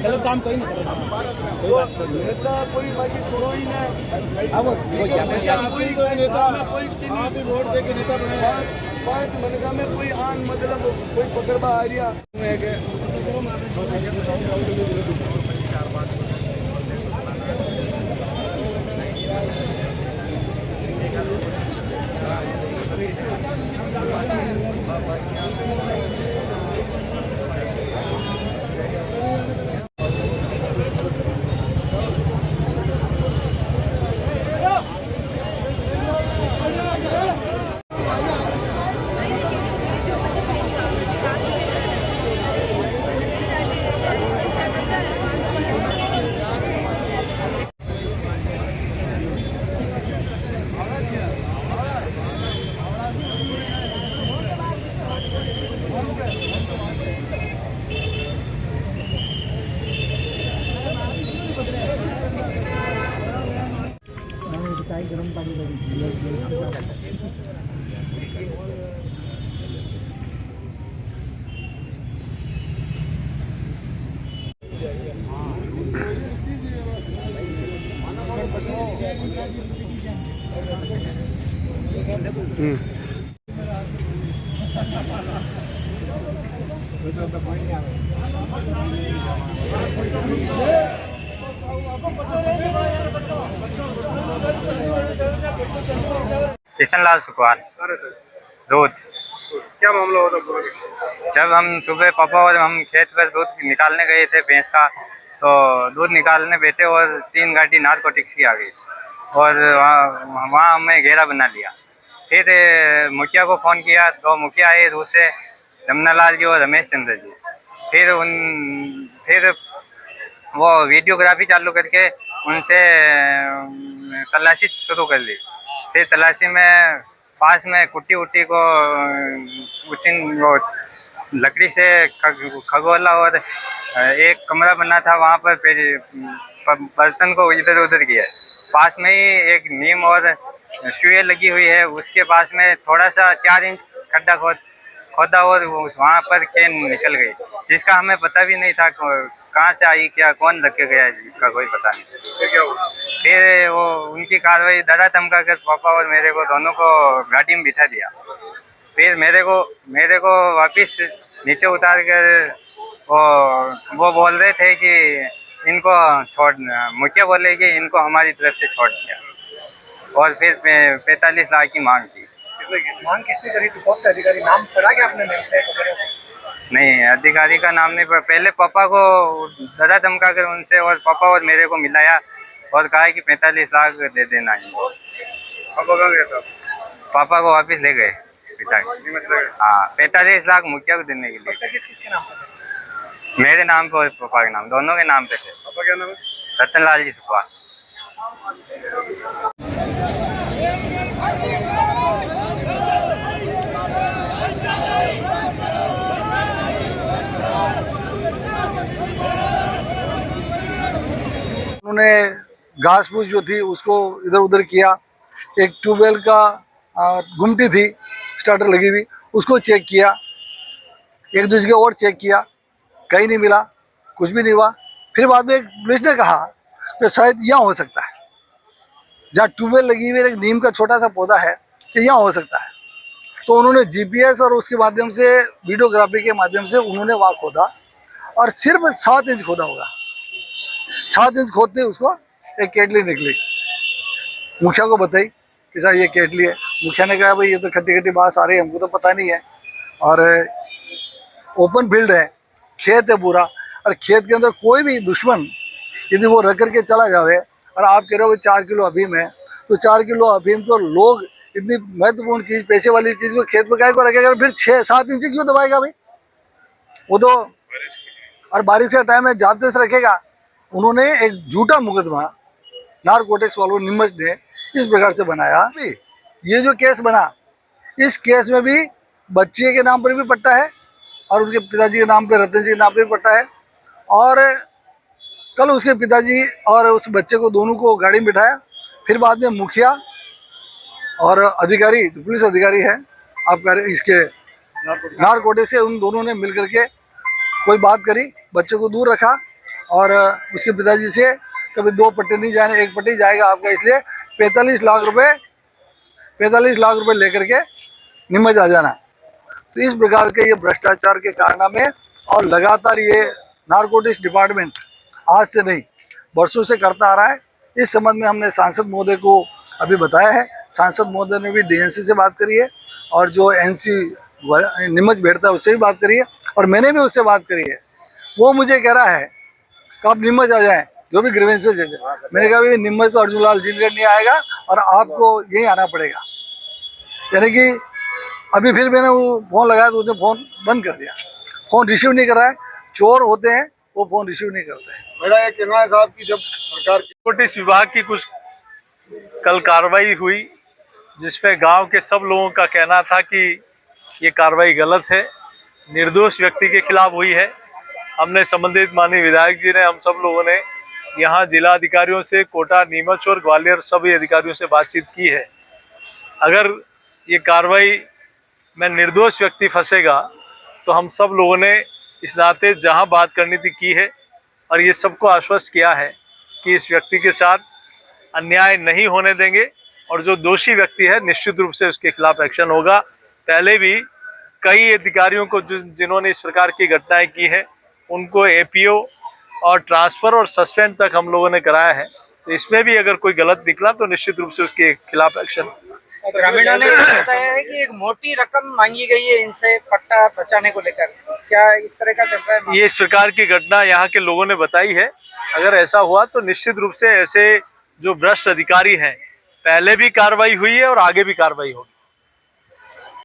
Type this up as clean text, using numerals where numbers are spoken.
गलत काम कोई नहीं नेता कोई बाकी सुनो ही ना कोई नेता कोई वोट दे के नेता बनाया 5 मनगा में कोई आन मतलब कोई पकड़वा आ रहा गरम पानी किशनलाल सुखवाल दूध। क्या मामला होता पूरा? जब हम सुबह पापा और हम खेत पर दूध निकालने गए थे भैंस का, तो दूध निकालने बैठे और 3 गाड़ी नारकोटिक्स की आ गई और वहाँ हमें घेरा बना लिया। फिर मुखिया को फ़ोन किया तो मुखिया आए रूस से, जमुनालाल जी और रमेश चंद्र जी। फिर वो वीडियोग्राफी चालू करके उनसे तलाशी शुरू कर ली। फिर तलाशी में पास में कुट्टी उट्टी को वो लकड़ी से खगोला और एक कमरा बना था, वहाँ पर फिर बर्तन को इधर उधर किया। पास में ही एक नीम और ट्यूबवेल लगी हुई है, उसके पास में थोड़ा सा 4 इंच खड्डा खोदा और वहाँ पर कैन निकल गई, जिसका हमें पता भी नहीं था कहाँ से आई, क्या कौन रख के गया, इसका कोई पता नहीं। फिर वो उनकी कार्रवाई डरा धमका कर पापा और मेरे को दोनों को गाड़ी में बिठा दिया। फिर मेरे को वापस नीचे उतार कर वो बोल रहे थे कि इनको मुखिया बोले कि इनको हमारी तरफ से छोड़ दिया और फिर 45 लाख की मांग की। मांग किसने करी थी? कौन सा अधिकारी? नाम पढ़ा क्या आपने? नहीं, अधिकारी का नाम नहीं पड़ा। पहले पापा को डरा धमका कर उनसे और पापा और मेरे को मिलाया और कहा कि 45 लाख दे देना है। पापा कहाँ गया था? पापा को वापस ले गए पिता। हाँ, 45 लाख मुखिया को देने के लिए। किसके नाम पर? मेरे नाम पे और पापा के नाम, दोनों के नाम पे थे। पापा क्या नाम है? रतनलाल जी सुखवाल। उन्होंने घास फूस जो थी उसको इधर उधर किया। एक ट्यूबवेल का गुमटी थी स्टार्टर लगी हुई, उसको चेक किया। एक दूसरे और चेक किया, कहीं नहीं मिला, कुछ भी नहीं हुआ। फिर बाद में पुलिस ने कहा तो शायद यहाँ हो सकता है, जहाँ ट्यूबवेल लगी हुई है, एक नीम का छोटा सा पौधा है, कि यहाँ हो सकता है। तो उन्होंने जीपीएस और उसके माध्यम से, वीडियोग्राफी के माध्यम से उन्होंने वहाँ खोदा और सिर्फ 7 इंच खोदा होगा। 7 इंच खोदते उसको एक केटली निकली। मुखिया को बताई कि साहब ये केटली है। मुखिया ने कहा भाई ये तो खट्टी खट्टी बात आ रही है, हमको तो पता नहीं है, और ओपन फील्ड है, खेत है पूरा, और खेत के अंदर कोई भी दुश्मन यदि वो रख करके चला जावे और आप कह रहे हो 4 किलो अफीम है, तो 4 किलो अफीम तो लोग इतनी महत्वपूर्ण चीज, पैसे वाली चीज को खेत में काय को रखेगा, फिर 6-7 इंच क्यों दबाएगा भाई वो तो, और बारिश का टाइम है जाते से रखेगा। उन्होंने एक झूठा मुकदमा नारकोटिक्स वालों निम्मच ने इस प्रकार से बनाया। ये जो केस बना, इस केस में भी बच्चे के नाम पर भी पट्टा है और उनके पिताजी के नाम पे, रतन जी के नाम पे भी पट्टा है, और कल उसके पिताजी और उस बच्चे को दोनों को गाड़ी में बिठाया, फिर बाद में मुखिया और अधिकारी, पुलिस अधिकारी है आपका इसके नारकोटिक्स से, उन दोनों ने मिल करके कोई बात करी, बच्चे को दूर रखा और उसके पिताजी से कभी 2 पट्टे नहीं जाने, 1 पट्टी जाएगा आपका, इसलिए 45 लाख रुपए लेकर के निम्मच आ जाना। तो इस प्रकार के ये भ्रष्टाचार के कारनामे, और लगातार ये नारकोटिक्स डिपार्टमेंट आज से नहीं वर्षों से करता आ रहा है। इस संबंध में हमने सांसद महोदय को अभी बताया है। सांसद महोदय ने भी डीएनसी से बात करी है और जो एनसी निम्मच बैठता है उससे भी बात करी है, और मैंने भी उससे बात करी है। वो मुझे कह रहा है कि आप निम्मच आ जाएं, जो भी ग्रीवेंसेज है। मैंने कहा भाई निम्मच तो अर्जुन लाल जिनगढ़ नहीं आएगा और आपको यहीं आना पड़ेगा। यानी कि अभी फिर मैंने वो फ़ोन लगाया तो उसने फ़ोन बंद कर दिया, फ़ोन रिसीव नहीं कर रहा है। चोर होते हैं वो फ़ोन रिसीव नहीं करते हैं। मेरा ये कहना है साहब कि जब सरकार नारकोटिक्स विभाग की कुछ कल कार्रवाई हुई, जिसमें गांव के सब लोगों का कहना था कि ये कार्रवाई गलत है, निर्दोष व्यक्ति के खिलाफ हुई है। हमने संबंधित माननीय विधायक जी ने, हम सब लोगों ने यहाँ जिला अधिकारियों से, कोटा, नीमच और ग्वालियर सभी अधिकारियों से बातचीत की है। अगर ये कार्रवाई में निर्दोष व्यक्ति फंसेगा तो हम सब लोगों ने इस नाते जहाँ बात करनी थी की है, और ये सबको आश्वस्त किया है कि इस व्यक्ति के साथ अन्याय नहीं होने देंगे, और जो दोषी व्यक्ति है निश्चित रूप से उसके खिलाफ एक्शन होगा। पहले भी कई अधिकारियों को जिन्होंने इस प्रकार की घटनाएं की है उनको एपीओ और ट्रांसफ़र और सस्पेंड तक हम लोगों ने कराया है। तो इसमें भी अगर कोई गलत निकला तो निश्चित रूप से उसके खिलाफ एक्शन। ग्रामीणों ने बताया है कि एक मोटी रकम मांगी गई है इनसे पट्टा बचाने को लेकर, क्या इस तरह का चल रहा है? ये इस प्रकार की घटना यहाँ के लोगों ने बताई है। अगर ऐसा हुआ तो निश्चित रूप से ऐसे जो भ्रष्ट अधिकारी हैं, पहले भी कार्रवाई हुई है और आगे भी कार्रवाई होगी।